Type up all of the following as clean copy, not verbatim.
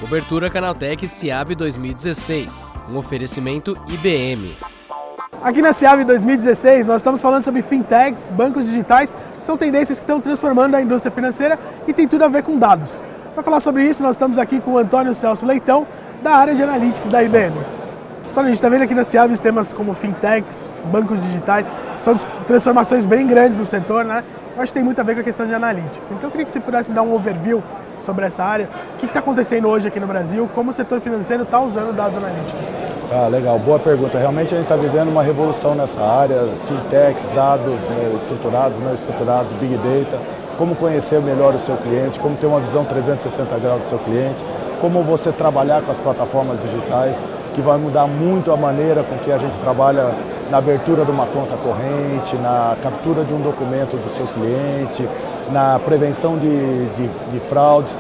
Cobertura Canaltech SIAB 2016, um oferecimento IBM. Aqui na SIAB 2016 nós estamos falando sobre fintechs, bancos digitais, que são tendências que estão transformando a indústria financeira e tem tudo a ver com dados. Para falar sobre isso, nós estamos aqui com o Antônio Celso Leitão, da área de Analytics da IBM. Antônio, a gente está vendo aqui na SIAB temas como fintechs, bancos digitais, são transformações bem grandes no setor, né? Eu acho que tem muito a ver com a questão de Analytics. Então eu queria que você pudesse me dar um overview sobre essa área, o que está acontecendo hoje aqui no Brasil, como o setor financeiro está usando dados analíticos. Tá, legal, boa pergunta. Realmente a gente está vivendo uma revolução nessa área, fintechs, dados estruturados, não estruturados, big data, como conhecer melhor o seu cliente, como ter uma visão 360 graus do seu cliente, como você trabalhar com as plataformas digitais, que vai mudar muito a maneira com que a gente trabalha na abertura de uma conta corrente, na captura de um documento do seu cliente, na prevenção de fraudes,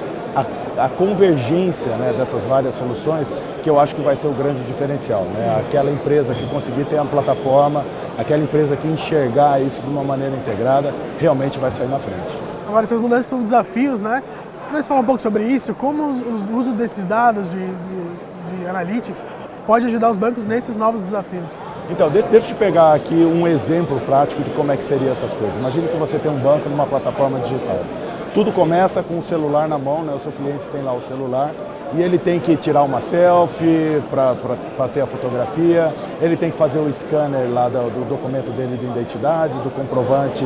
a convergência, né, dessas várias soluções, que eu acho que vai ser o grande diferencial, né? Aquela empresa que conseguir ter uma plataforma, aquela empresa que enxergar isso de uma maneira integrada, realmente vai sair na frente. Agora, essas mudanças são desafios, né? Você pode falar um pouco sobre isso, como o uso desses dados de Analytics pode ajudar os bancos nesses novos desafios? Então, deixa eu te pegar aqui um exemplo prático de como é que seria essas coisas. Imagine que você tem um banco numa plataforma digital. Tudo começa com o celular na mão, né? O seu cliente tem lá o celular e ele tem que tirar uma selfie para ter a fotografia, ele tem que fazer o scanner lá do documento dele de identidade, do comprovante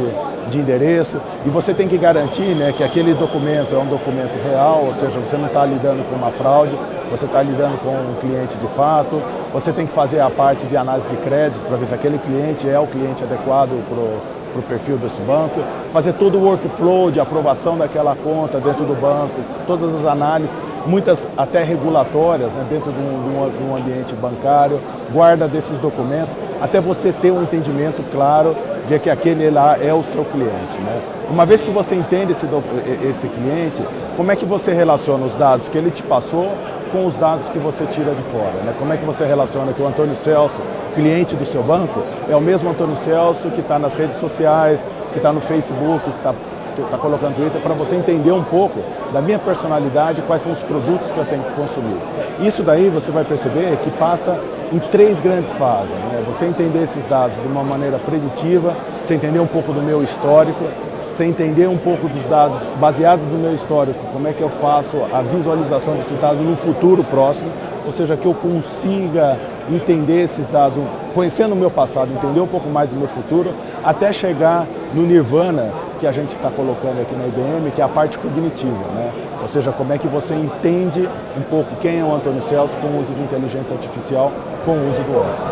de endereço, e você tem que garantir, né, que aquele documento é um documento real, ou seja, você não está lidando com uma fraude, você está lidando com um cliente de fato, você tem que fazer a parte de análise de crédito para ver se aquele cliente é o cliente adequado para o perfil desse banco, fazer todo o workflow de aprovação daquela conta dentro do banco, todas as análises, muitas até regulatórias, né, dentro de um ambiente bancário, guarda desses documentos, até você ter um entendimento claro de que aquele lá é o seu cliente, né? Uma vez que você entende esse cliente, como é que você relaciona os dados que ele te passou com os dados que você tira de fora, né? Como é que você relaciona que o Antônio Celso, cliente do seu banco, é o mesmo Antônio Celso que está nas redes sociais, que está no Facebook, que está colocando Twitter, para você entender um pouco da minha personalidade, quais são os produtos que eu tenho que consumir. Isso daí você vai perceber que passa em 3 grandes fases, né? Você entender esses dados de uma maneira preditiva, você entender um pouco do meu histórico, você entender um pouco dos dados baseados no meu histórico, como é que eu faço a visualização desses dados no futuro próximo, ou seja, que eu consiga entender esses dados, conhecendo o meu passado, entender um pouco mais do meu futuro, até chegar no nirvana que a gente está colocando aqui na IBM, que é a parte cognitiva, né? Ou seja, como é que você entende um pouco quem é o Antônio Celso com o uso de inteligência artificial, com o uso do Watson.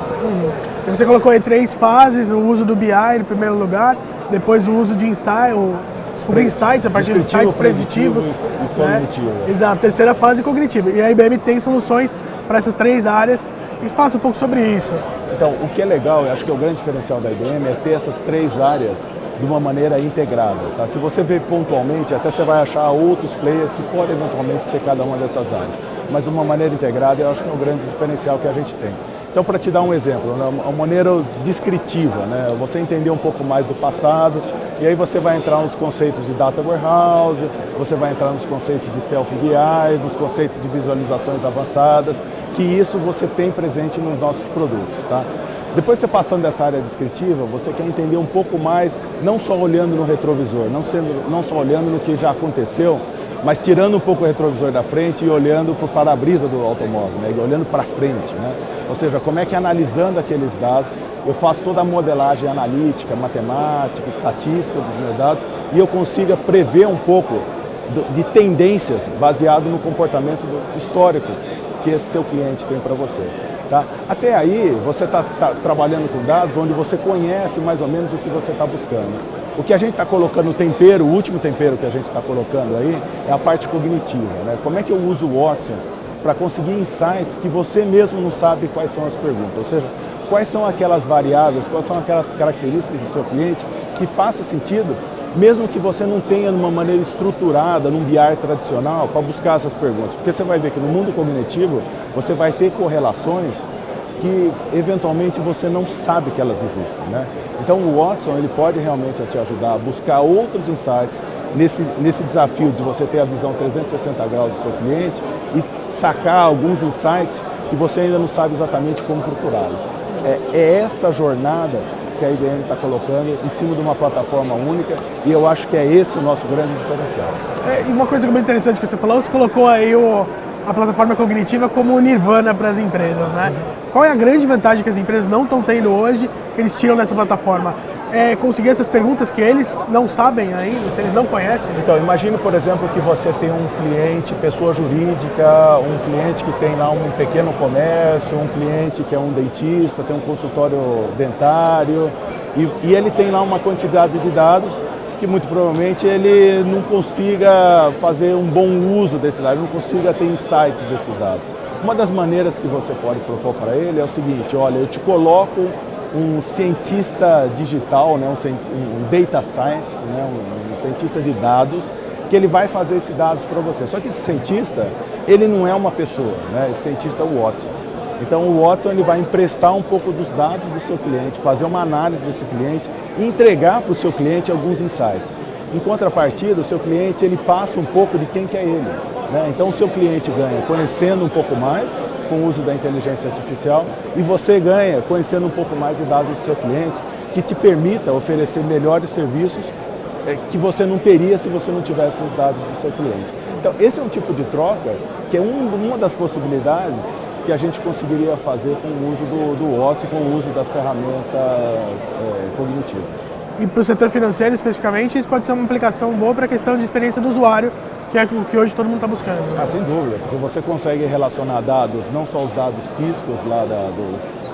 Você colocou aí 3 fases, o uso do BI em primeiro lugar, depois o uso de descobrir insights a partir de insights preditivos e cognitivo. Né? Exato, terceira fase cognitiva. E a IBM tem soluções para essas 3 áreas. E você fala um pouco sobre isso. Então, o que é legal, eu acho que é o grande diferencial da IBM é ter essas 3 áreas de uma maneira integrada. Tá? Se você ver pontualmente, até você vai achar outros players que podem eventualmente ter cada uma dessas áreas. Mas de uma maneira integrada, eu acho que é o grande diferencial que a gente tem. Então, para te dar um exemplo, né, uma maneira descritiva, né, você entender um pouco mais do passado, e aí você vai entrar nos conceitos de data warehouse, você vai entrar nos conceitos de self-BI, nos conceitos de visualizações avançadas, que isso você tem presente nos nossos produtos, tá? Depois você passando dessa área descritiva, você quer entender um pouco mais, não só olhando no retrovisor, não só olhando no que já aconteceu, mas tirando um pouco o retrovisor da frente e olhando para o para-brisa do automóvel, né? E olhando para frente, né? Ou seja, como é que analisando aqueles dados, eu faço toda a modelagem analítica, matemática, estatística dos meus dados e eu consiga prever um pouco de tendências baseado no comportamento histórico que esse seu cliente tem para você. Tá? Até aí, você está trabalhando com dados onde você conhece mais ou menos o que você está buscando. O que a gente está colocando, o último tempero que a gente está colocando aí, é a parte cognitiva, né? Como é que eu uso o Watson para conseguir insights que você mesmo não sabe quais são as perguntas? Ou seja, quais são aquelas variáveis, quais são aquelas características do seu cliente que faça sentido, mesmo que você não tenha de uma maneira estruturada, num BI tradicional, para buscar essas perguntas. Porque você vai ver que no mundo cognitivo, você vai ter correlações que eventualmente você não sabe que elas existem, né? Então o Watson ele pode realmente te ajudar a buscar outros insights nesse desafio de você ter a visão 360 graus do seu cliente e sacar alguns insights que você ainda não sabe exatamente como procurá-los. É essa jornada que a IBM está colocando em cima de uma plataforma única e eu acho que é esse o nosso grande diferencial. E uma coisa bem interessante que você falou, você colocou aí a plataforma cognitiva como o nirvana para as empresas, né? Qual é a grande vantagem que as empresas não estão tendo hoje, que eles tinham nessa plataforma? É conseguir essas perguntas que eles não sabem ainda, se eles não conhecem? Então, imagine, por exemplo, que você tem um cliente, pessoa jurídica, um cliente que tem lá um pequeno comércio, um cliente que é um dentista, tem um consultório dentário, e ele tem lá uma quantidade de dados que muito provavelmente ele não consiga fazer um bom uso desses dados, não consiga ter insights desses dados. Uma das maneiras que você pode propor para ele é o seguinte: olha, eu te coloco um cientista digital, né, um data science, né, um cientista de dados, que ele vai fazer esses dados para você. Só que esse cientista, ele não é uma pessoa, né, esse cientista é o Watson. Então o Watson ele vai emprestar um pouco dos dados do seu cliente, fazer uma análise desse cliente e entregar para o seu cliente alguns insights. Em contrapartida, o seu cliente ele passa um pouco de quem que é ele, né? Então o seu cliente ganha conhecendo um pouco mais com o uso da inteligência artificial e você ganha conhecendo um pouco mais de dados do seu cliente que te permita oferecer melhores serviços que você não teria se você não tivesse os dados do seu cliente. Então esse é um tipo de troca que é uma das possibilidades que a gente conseguiria fazer com o uso do Watson, com o uso das ferramentas cognitivas. E para o setor financeiro especificamente, isso pode ser uma aplicação boa para a questão de experiência do usuário, que é o que hoje todo mundo está buscando. Ah, sem dúvida, porque você consegue relacionar dados, não só os dados físicos,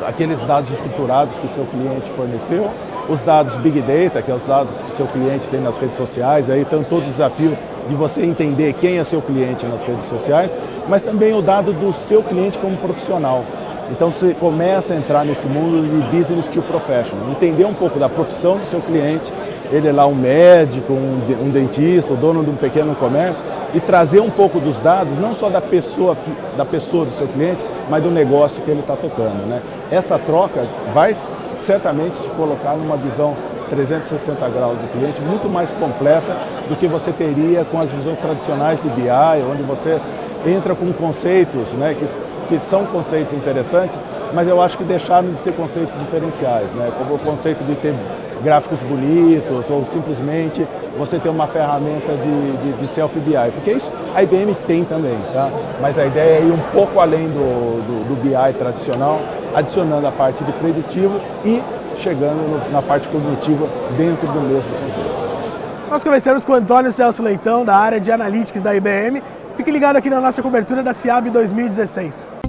aqueles dados estruturados que o seu cliente forneceu, os dados Big Data, que é os dados que o seu cliente tem nas redes sociais, aí tem todo o desafio de você entender quem é seu cliente nas redes sociais, mas também o dado do seu cliente como profissional. Então você começa a entrar nesse mundo de business to professional, entender um pouco da profissão do seu cliente, ele é lá um médico, um dentista, o dono de um pequeno comércio, e trazer um pouco dos dados, não só da pessoa do seu cliente, mas do negócio que ele está tocando, né? Essa troca vai certamente te colocar numa visão 360 graus do cliente, muito mais completa do que você teria com as visões tradicionais de BI, onde você entra com conceitos, né, que são conceitos interessantes, mas eu acho que deixaram de ser conceitos diferenciais, né, como o conceito de ter gráficos bonitos ou simplesmente você ter uma ferramenta de self-BI, porque isso a IBM tem também, tá? Mas a ideia é ir um pouco além do BI tradicional, adicionando a parte de preditivo e chegando na parte cognitiva dentro do mesmo contexto. Nós conversamos com o Antônio Celso Leitão, da área de Analytics da IBM. Fique ligado aqui na nossa cobertura da CIAB 2016.